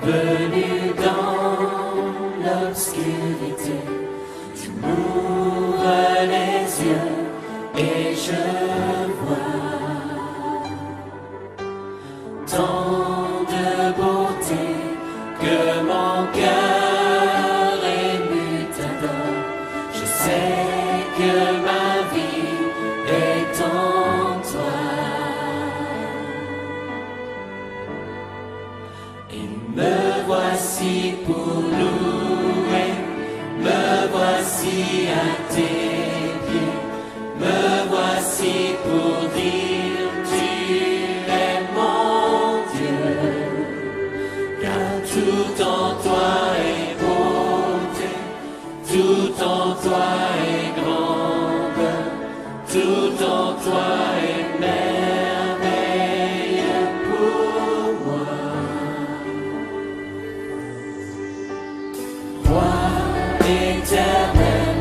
venu dans l'obscurité, tu m'ouvres les yeux et je vois tant de beauté que mon cœur ému t'adore. Je sais que ma vie est en toi. Et me voici pour louer, me voici à tes pieds, me voici pour dire tu es mon Dieu, car tout en toi est beauté, tout en toi est grandeur, tout en toi est merveille pour moi. Roi éternel,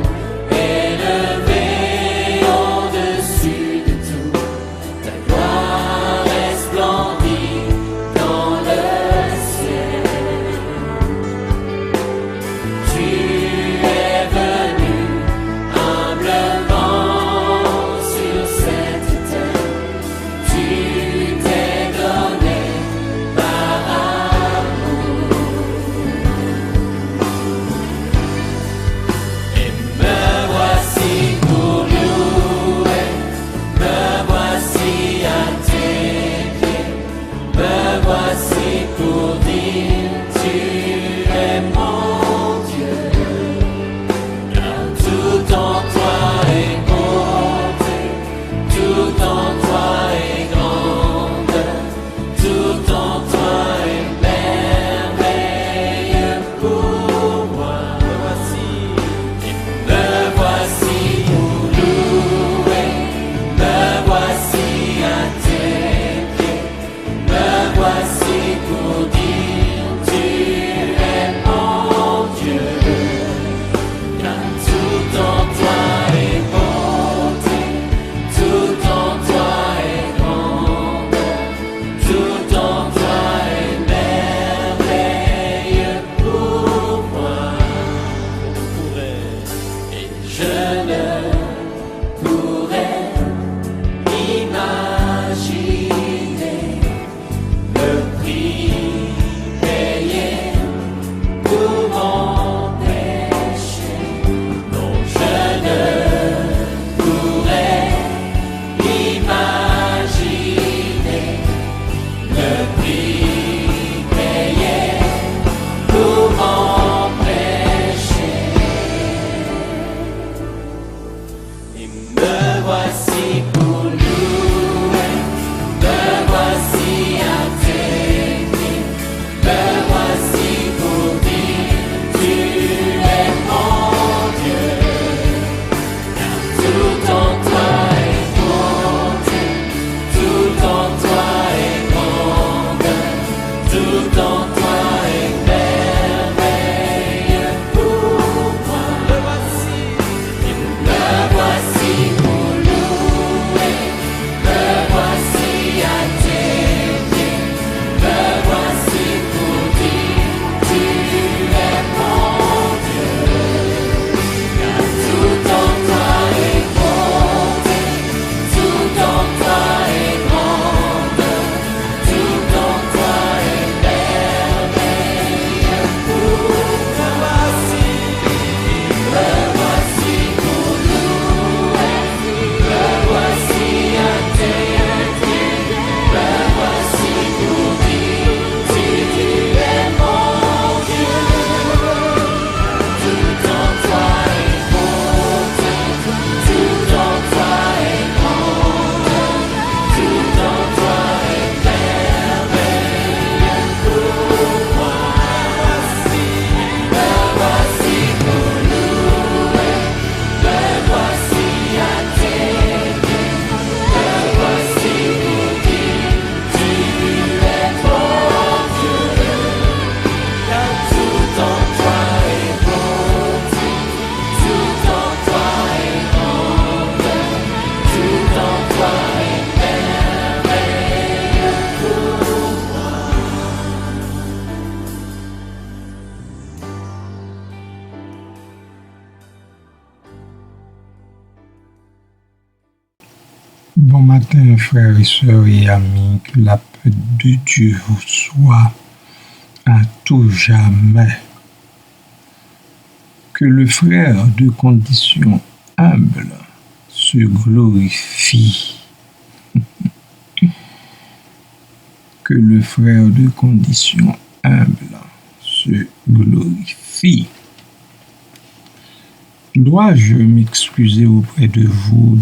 matin, frères et sœurs et amis, que la paix de Dieu vous soit à tout jamais. Que le frère de condition humble se glorifie. Que le frère de condition humble se glorifie. Dois-je m'excuser auprès de vous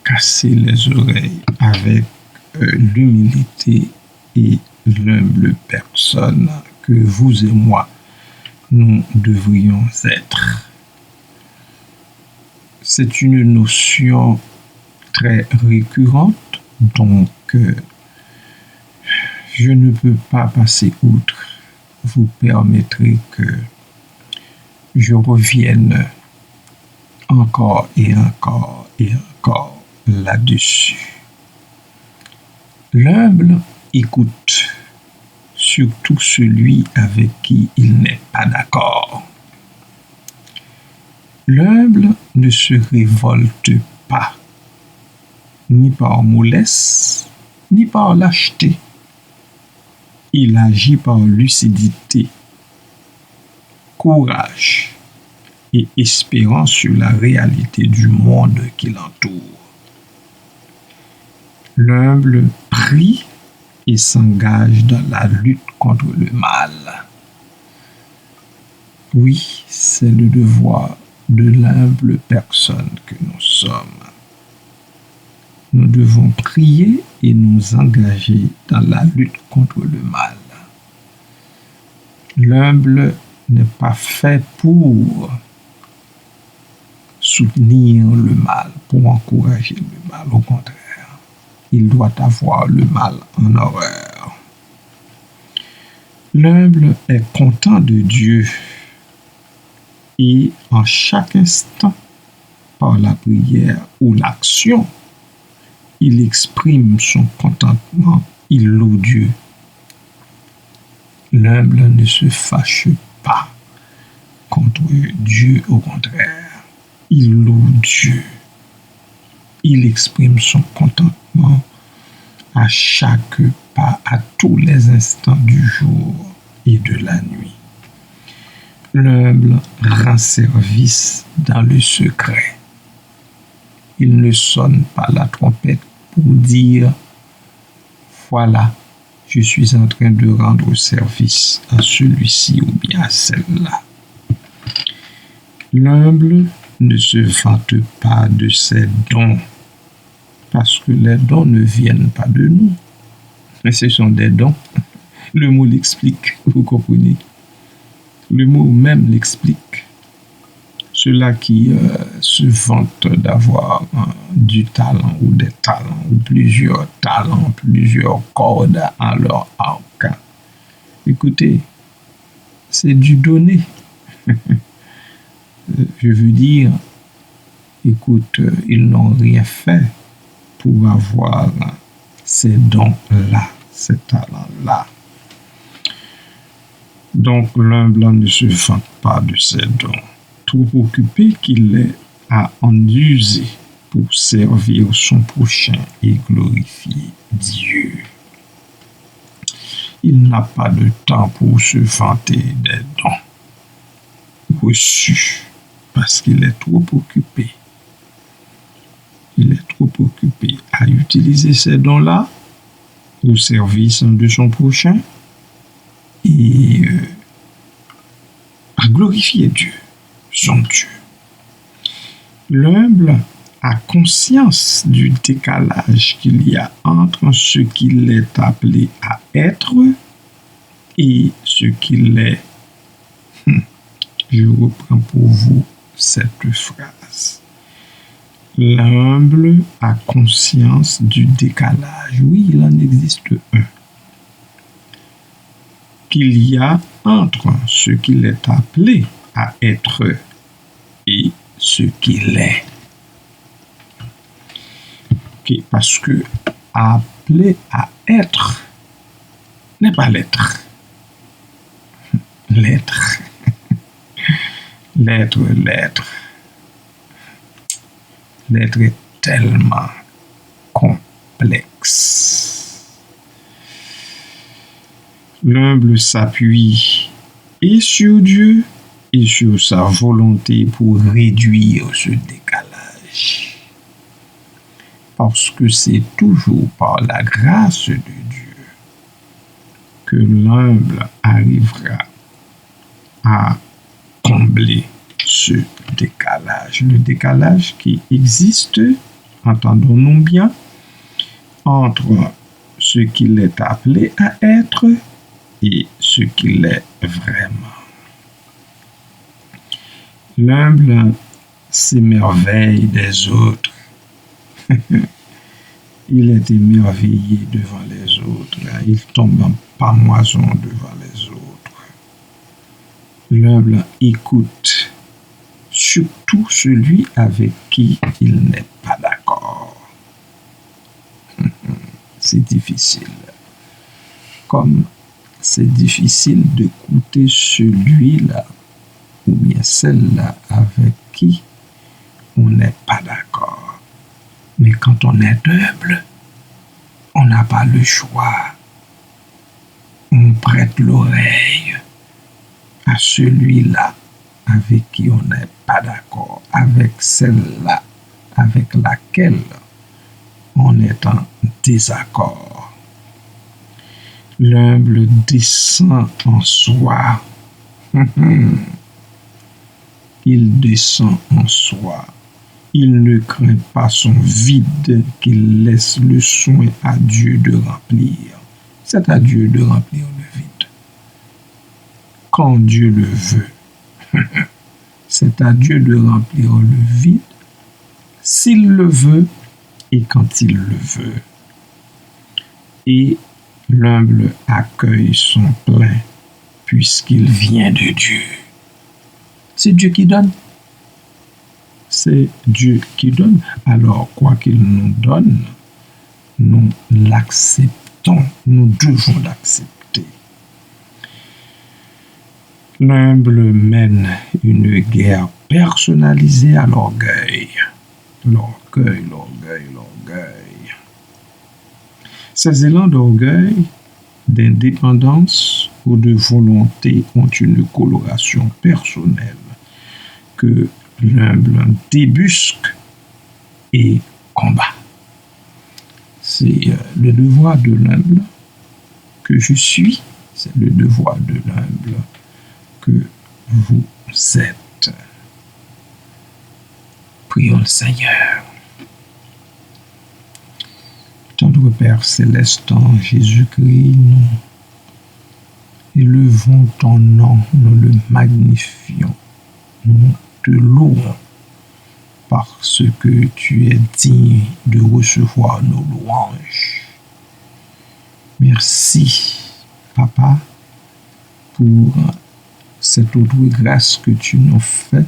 casser les oreilles avec l'humilité et l'humble personne que vous et moi, nous devrions être? C'est une notion très récurrente, donc je ne peux pas passer outre. Vous permettrez que je revienne encore et encore et encore là-dessus. L'humble écoute, surtout celui avec qui il n'est pas d'accord. L'humble ne se révolte pas, ni par mollesse, ni par lâcheté. Il agit par lucidité, courage et espérance sur la réalité du monde qui l'entoure. L'humble prie et s'engage dans la lutte contre le mal. Oui, c'est le devoir de l'humble personne que nous sommes. Nous devons prier et nous engager dans la lutte contre le mal. L'humble n'est pas fait pour soutenir le mal, pour encourager le mal. Au contraire, il doit avoir le mal en horreur. L'humble est content de Dieu et en chaque instant, par la prière ou l'action, il exprime son contentement, il loue Dieu. L'humble ne se fâche pas contre Dieu, au contraire, il loue Dieu. Il exprime son contentement à chaque pas, à tous les instants du jour et de la nuit. L'humble rend service dans le secret. Il ne sonne pas la trompette pour dire « Voilà, je suis en train de rendre service à celui-ci ou bien à celle-là. » L'humble ne se vante pas de ses dons, parce que les dons ne viennent pas de nous, mais ce sont des dons. Le mot l'explique, vous comprenez? Le mot même l'explique. Ceux-là qui se vantent d'avoir du talent ou des talents, ou plusieurs talents, plusieurs cordes à leur arc. Écoutez, c'est du donné. Je veux dire, écoute, ils n'ont rien fait pour avoir ces dons-là, ces talents-là. Donc l'humble ne se vante pas de ses dons, trop occupé qu'il est à en user pour servir son prochain et glorifier Dieu. Il n'a pas de temps pour se vanter des dons reçus parce qu'il est trop occupé. Il est trop occupé à utiliser ces dons-là au service de son prochain et à glorifier Dieu, son Dieu. L'humble a conscience du décalage qu'il y a entre ce qu'il est appelé à être et ce qu'il est. Je reprends pour vous cette phrase. L'humble a conscience du décalage. Oui, il en existe un. Qu'il y a entre ce qu'il est appelé à être et ce qu'il est. Okay, parce que appelé à être n'est pas l'être. L'être. L'être est tellement complexe. L'humble s'appuie et sur Dieu et sur sa volonté pour réduire ce décalage. Parce que c'est toujours par la grâce de Dieu que l'humble arrivera à combler ce décalage. Le décalage qui existe, entendons-nous bien, entre ce qu'il est appelé à être et ce qu'il est vraiment. L'humble s'émerveille des autres. Il est émerveillé devant les autres. Il tombe en pamoison devant les autres. L'humble écoute surtout celui avec qui il n'est pas d'accord. C'est difficile. Comme c'est difficile d'écouter celui-là ou bien celle-là avec qui on n'est pas d'accord. Mais quand on est humble, on n'a pas le choix. On prête l'oreille à celui-là avec qui on n'est pas d'accord, avec celle-là avec laquelle on est en désaccord. L'humble descend en soi. Il descend en soi. Il ne craint pas son vide qu'il laisse le soin à Dieu de remplir. C'est à Dieu de remplir le vide. Quand Dieu le veut. C'est à Dieu de remplir le vide s'il le veut et quand il le veut. Et l'humble accueille son plein puisqu'il vient de Dieu. C'est Dieu qui donne. C'est Dieu qui donne. Alors, quoi qu'il nous donne, nous l'acceptons. Nous devons l'accepter. L'humble mène une guerre personnalisée à l'orgueil. L'orgueil. Ces élans d'orgueil, d'indépendance ou de volonté ont une coloration personnelle que l'humble débusque et combat. C'est le devoir de l'humble que je suis, c'est le devoir de l'humble que vous êtes. Prions le Seigneur. Tendre Père céleste en Jésus-Christ, nous élevons ton nom, nous le magnifions, nous te louons parce que tu es digne de recevoir nos louanges. Merci, Papa, pour cette autre grâce que tu nous fais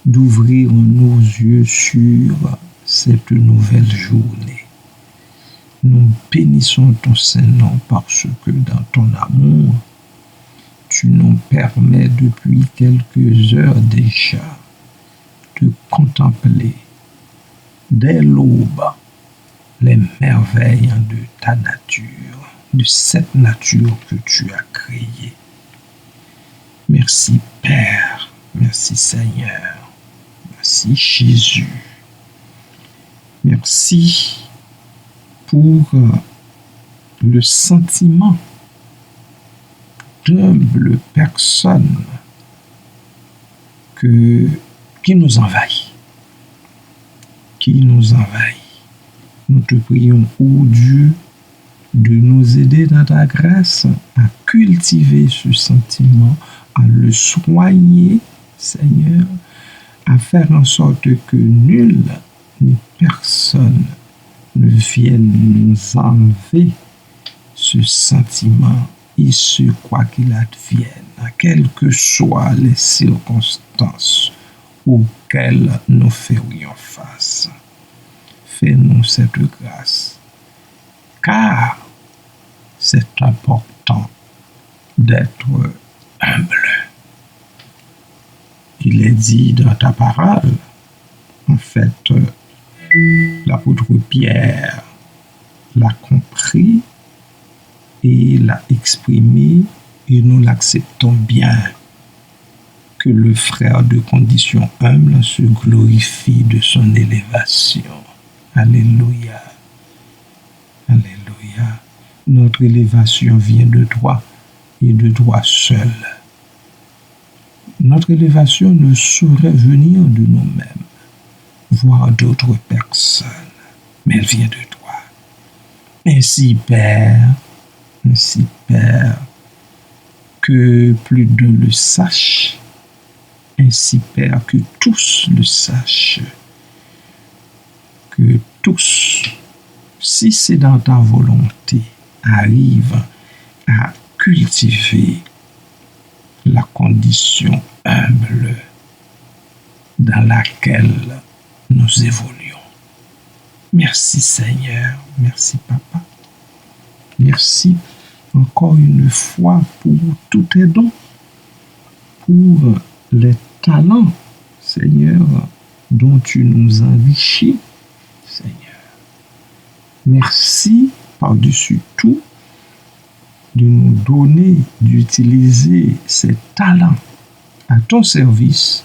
d'ouvrir nos yeux sur cette nouvelle journée. Nous bénissons ton Saint-Nom parce que dans ton amour, tu nous permets depuis quelques heures déjà de contempler dès l'aube les merveilles de ta nature, de cette nature que tu as créée. Merci Père, merci Seigneur, merci Jésus, merci pour le sentiment d'humble personne qui nous envahit. Nous te prions, ô Dieu, de nous aider dans ta grâce à cultiver ce sentiment, à le soigner, Seigneur, à faire en sorte que nul ni personne ne vienne nous enlever ce sentiment et ce quoi qu'il advienne, quelles que soient les circonstances auxquelles nous ferions face. Fais-nous cette grâce, car c'est important d'être humble. Il est dit dans ta parole, en fait, l'apôtre Pierre l'a compris et l'a exprimé et nous l'acceptons bien. Que le frère de condition humble se glorifie de son élévation. Alléluia. Alléluia. Notre élévation vient de toi et de toi seul. Notre élévation ne saurait venir de nous-mêmes, voire d'autres personnes, mais elle vient de toi. Ainsi, Père, que plus d'un le sache, ainsi, Père, que tous le sachent, que tous, si c'est dans ta volonté, arrivent à cultiver la condition humble dans laquelle nous évoluons. Merci Seigneur, merci Papa, merci encore une fois pour tous tes dons, pour les talents, Seigneur, dont tu nous enrichis, Seigneur. Merci par-dessus tout de nous donner, d'utiliser ces talents à ton service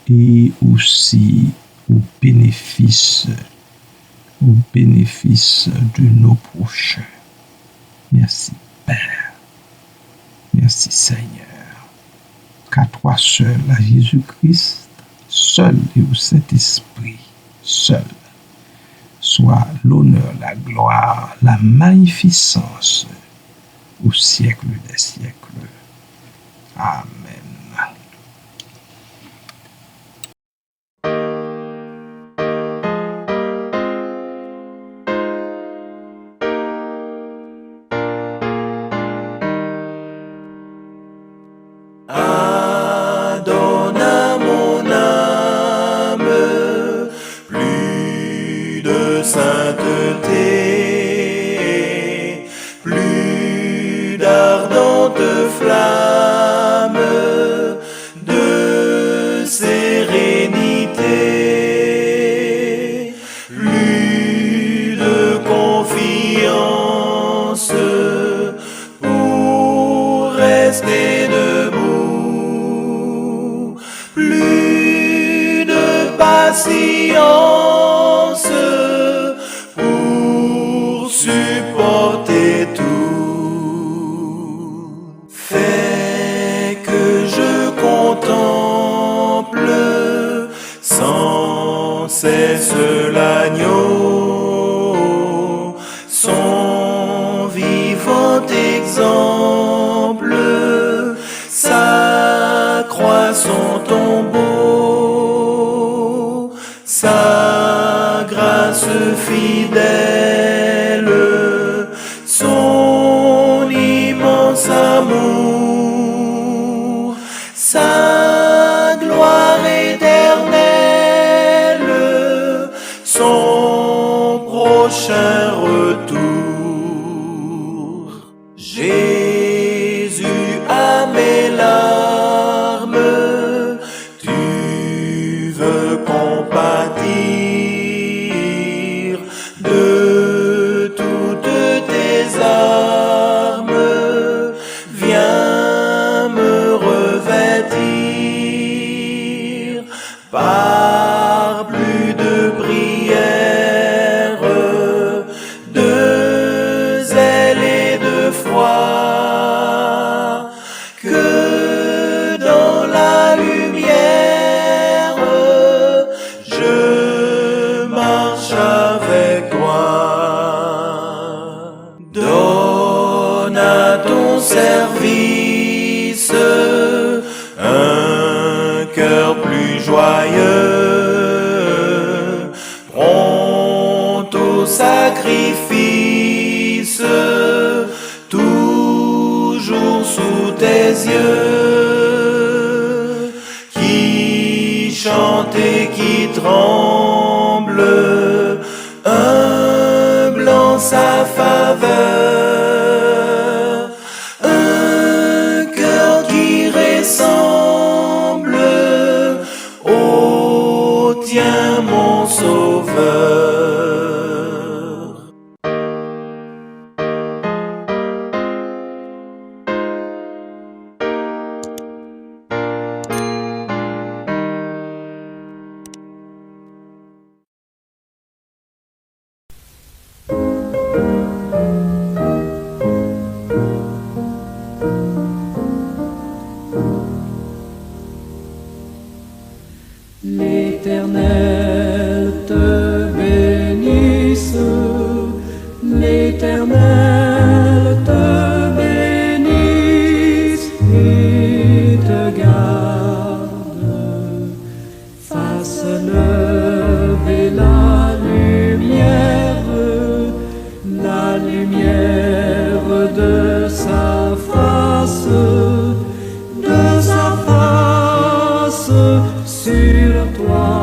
et aussi au bénéfice de nos prochains. Merci Père, merci Seigneur, qu'à toi seul, à Jésus-Christ, seul et au Saint-Esprit, seul, soit l'honneur, la gloire, la magnificence au siècle des siècles. Amen. Adonne à mon âme plus de sainteté, plus d'ardente flamme de sérénité, plus de confiance pour rester debout, plus de patience pour supporter tout. Fais que je contemple sans cesse l'agneau, son vivant exemple, sa croix, son tombeau, sa grâce fidèle, son immense amour, sa gloire éternelle, son prochain retour. Jésus, à mes larmes, tu veux compatir de toutes tes armes, viens me revêtir par plus de prières, de zèle et de foi, que dans la lumière je marche avec toi. Donne à ton service un cœur plus joyeux, prompt au sacrifice, toujours sous tes yeux, qui chante et qui tremble, humble en sa faveur, un cœur qui ressemble au tien, mon Sauveur. lumière de sa face sur toi.